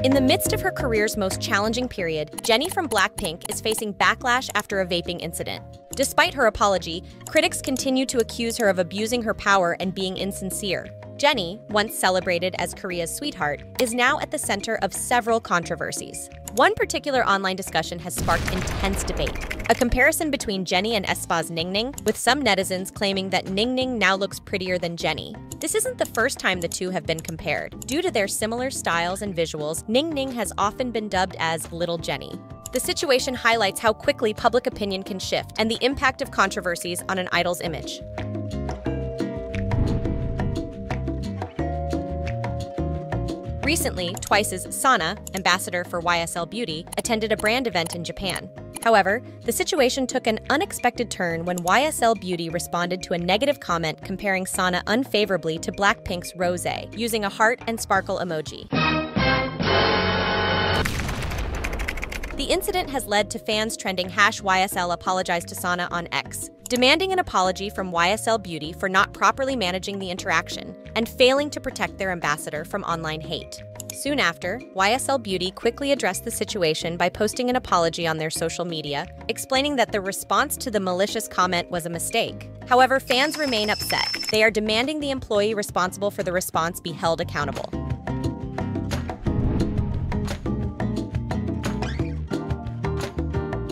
In the midst of her career's most challenging period, Jennie from BLACKPINK is facing backlash after a vaping incident. Despite her apology, critics continue to accuse her of abusing her power and being insincere. Jennie, once celebrated as Korea's sweetheart, is now at the center of several controversies. One particular online discussion has sparked intense debate. A comparison between Jennie and aespa's Ningning, with some netizens claiming that Ningning now looks prettier than Jennie. This isn't the first time the two have been compared. Due to their similar styles and visuals, Ningning has often been dubbed as Little Jennie. The situation highlights how quickly public opinion can shift and the impact of controversies on an idol's image. Recently, Twice's Sana, ambassador for YSL Beauty, attended a brand event in Japan. However, the situation took an unexpected turn when YSL Beauty responded to a negative comment comparing Sana unfavorably to BLACKPINK's Rosé, using a heart and sparkle emoji. The incident has led to fans trending #YSL apologized to Sana on X, demanding an apology from YSL Beauty for not properly managing the interaction and failing to protect their ambassador from online hate. Soon after, YSL Beauty quickly addressed the situation by posting an apology on their social media, explaining that the response to the malicious comment was a mistake. However, fans remain upset. They are demanding the employee responsible for the response be held accountable.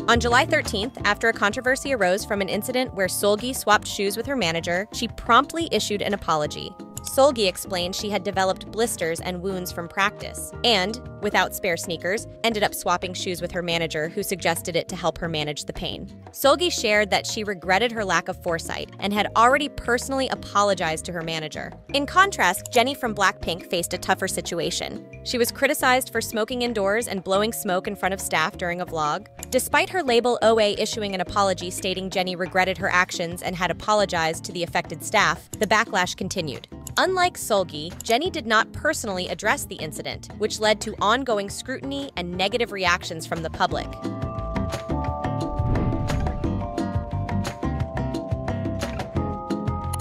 On July 13th, after a controversy arose from an incident where Seulgi swapped shoes with her manager, she promptly issued an apology. Seulgi explained she had developed blisters and wounds from practice, and, without spare sneakers, ended up swapping shoes with her manager, who suggested it to help her manage the pain. Seulgi shared that she regretted her lack of foresight and had already personally apologized to her manager. In contrast, Jennie from BLACKPINK faced a tougher situation. She was criticized for smoking indoors and blowing smoke in front of staff during a vlog. Despite her label OA issuing an apology stating Jennie regretted her actions and had apologized to the affected staff, the backlash continued. Unlike Seulgi, Jennie did not personally address the incident, which led to ongoing scrutiny and negative reactions from the public.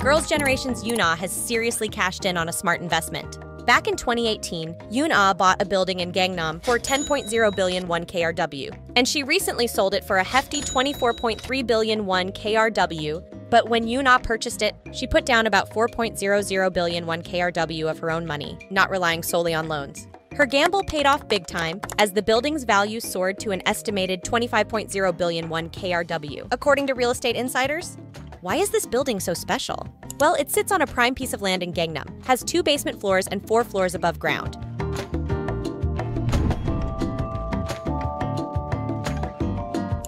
Girls' Generation's Yoona has seriously cashed in on a smart investment. Back in 2018, Yoona bought a building in Gangnam for 10.0 billion won KRW, and she recently sold it for a hefty 24.3 billion won KRW. But when Yoona purchased it, she put down about 4.00 billion won KRW of her own money, not relying solely on loans. Her gamble paid off big time, as the building's value soared to an estimated 25.0 billion won KRW, according to real estate insiders. Why is this building so special? Well, it sits on a prime piece of land in Gangnam, has 2 basement floors and 4 floors above ground.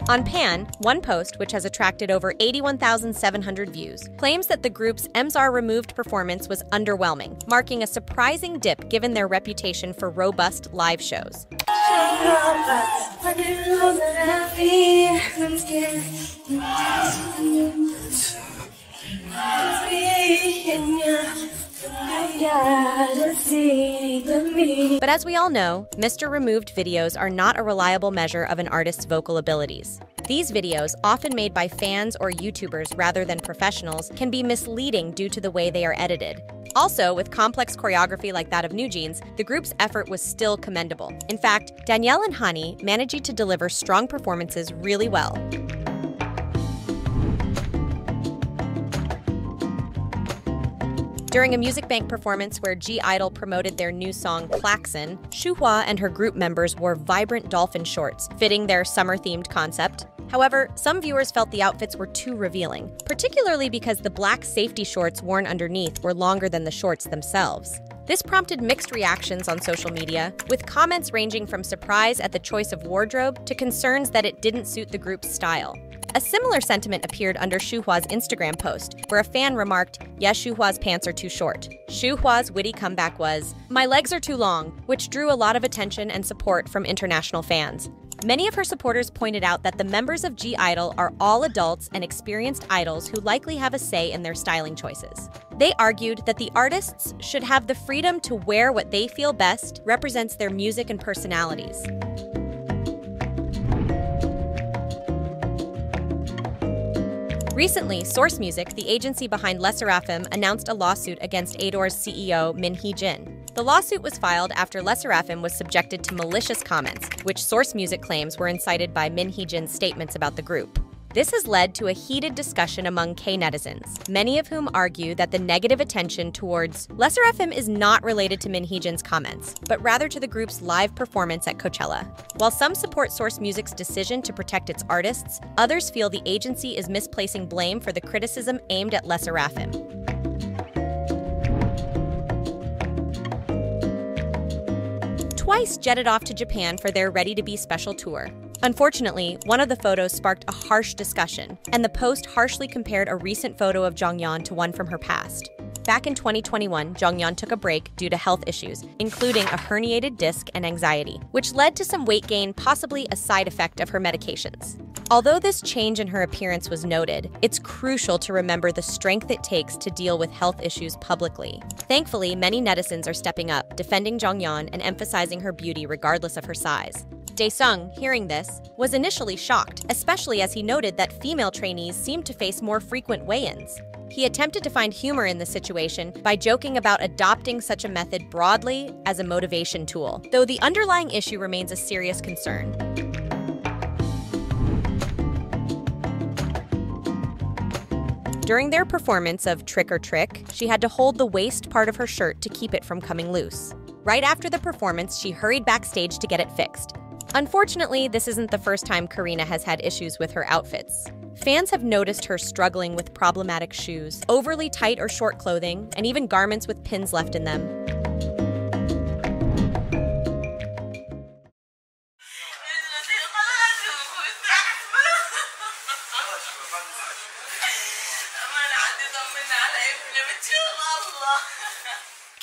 On Pan, one post, which has attracted over 81,700 views, claims that the group's MSR removed performance was underwhelming, marking a surprising dip given their reputation for robust live shows. But as we all know, Mr. Removed videos are not a reliable measure of an artist's vocal abilities. These videos, often made by fans or YouTubers rather than professionals, can be misleading due to the way they are edited. Also, with complex choreography like that of NewJeans, the group's effort was still commendable. In fact, Danielle and Hani managed to deliver strong performances really well. During a Music Bank performance where (I-DLE) promoted their new song Klaxon, Shuhua and her group members wore vibrant dolphin shorts, fitting their summer-themed concept. However, some viewers felt the outfits were too revealing, particularly because the black safety shorts worn underneath were longer than the shorts themselves. This prompted mixed reactions on social media, with comments ranging from surprise at the choice of wardrobe to concerns that it didn't suit the group's style. A similar sentiment appeared under Shuhua's Instagram post, where a fan remarked, "Yes, Shuhua's pants are too short." Shuhua's witty comeback was, "My legs are too long," which drew a lot of attention and support from international fans. Many of her supporters pointed out that the members of (I-DLE) are all adults and experienced idols who likely have a say in their styling choices. They argued that the artists should have the freedom to wear what they feel best represents their music and personalities. Recently, Source Music, the agency behind SSERAFIM, announced a lawsuit against Ador's CEO Hee-jin. The lawsuit was filed after SSERAFIM was subjected to malicious comments, which Source Music claims were incited by Hee-jin's statements about the group. This has led to a heated discussion among K-netizens, many of whom argue that the negative attention towards SSERAFIM is not related to Hee-jin's comments, but rather to the group's live performance at Coachella. While some support Source Music's decision to protect its artists, others feel the agency is misplacing blame for the criticism aimed at SSERAFIM. Twice jetted off to Japan for their Ready to Be special tour. Unfortunately, one of the photos sparked a harsh discussion, and the post harshly compared a recent photo of Jeongyeon to one from her past. Back in 2021, Jeongyeon took a break due to health issues, including a herniated disc and anxiety, which led to some weight gain, possibly a side effect of her medications. Although this change in her appearance was noted, it's crucial to remember the strength it takes to deal with health issues publicly. Thankfully, many netizens are stepping up, defending Jeongyeon and emphasizing her beauty regardless of her size. Daesung, hearing this, was initially shocked, especially as he noted that female trainees seemed to face more frequent weigh-ins. He attempted to find humor in the situation by joking about adopting such a method broadly as a motivation tool, though the underlying issue remains a serious concern. During their performance of Trick or Trick, she had to hold the waist part of her shirt to keep it from coming loose. Right after the performance, she hurried backstage to get it fixed. Unfortunately, this isn't the first time Karina has had issues with her outfits. Fans have noticed her struggling with problematic shoes, overly tight or short clothing, and even garments with pins left in them.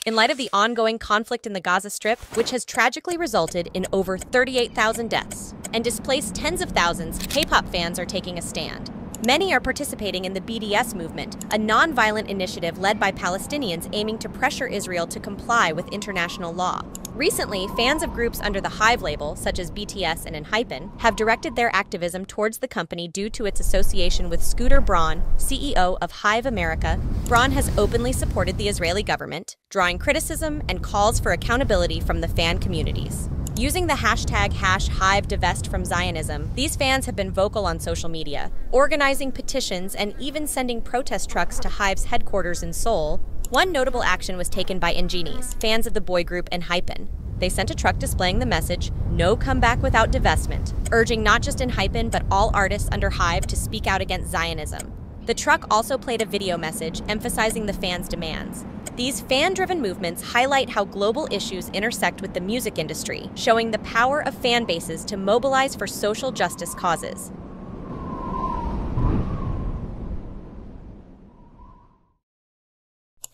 In light of the ongoing conflict in the Gaza Strip, which has tragically resulted in over 38,000 deaths and displaced tens of thousands, K-pop fans are taking a stand. Many are participating in the BDS movement, a non-violent initiative led by Palestinians aiming to pressure Israel to comply with international law. Recently, fans of groups under the HYBE label, such as BTS and HYBE, have directed their activism towards the company due to its association with Scooter Braun, CEO of HYBE America. Braun has openly supported the Israeli government, drawing criticism and calls for accountability from the fan communities. Using the hashtag #HYBEDivest from Zionism, these fans have been vocal on social media, organizing petitions and even sending protest trucks to HYBE's headquarters in Seoul. One notable action was taken by Trainees, fans of the boy group HYBE. They sent a truck displaying the message, "No comeback without divestment," urging not just HYBE but all artists under HYBE to speak out against Zionism. The truck also played a video message emphasizing the fans' demands. These fan-driven movements highlight how global issues intersect with the music industry, showing the power of fan bases to mobilize for social justice causes.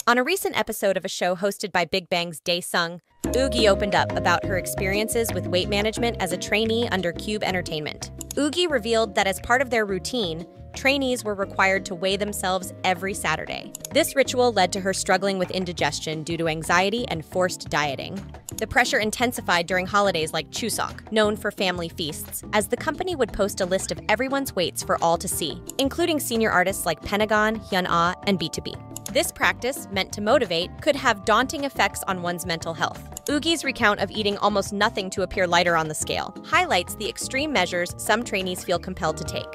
On a recent episode of a show hosted by Big Bang's Daesung, Seulgi opened up about her experiences with weight management as a trainee under Cube Entertainment. Seulgi revealed that as part of their routine, trainees were required to weigh themselves every Saturday. This ritual led to her struggling with indigestion due to anxiety and forced dieting. The pressure intensified during holidays like Chuseok, known for family feasts, as the company would post a list of everyone's weights for all to see, including senior artists like Pentagon, Hyuna, and B2B. This practice, meant to motivate, could have daunting effects on one's mental health. Seulgi's recount of eating almost nothing to appear lighter on the scale highlights the extreme measures some trainees feel compelled to take.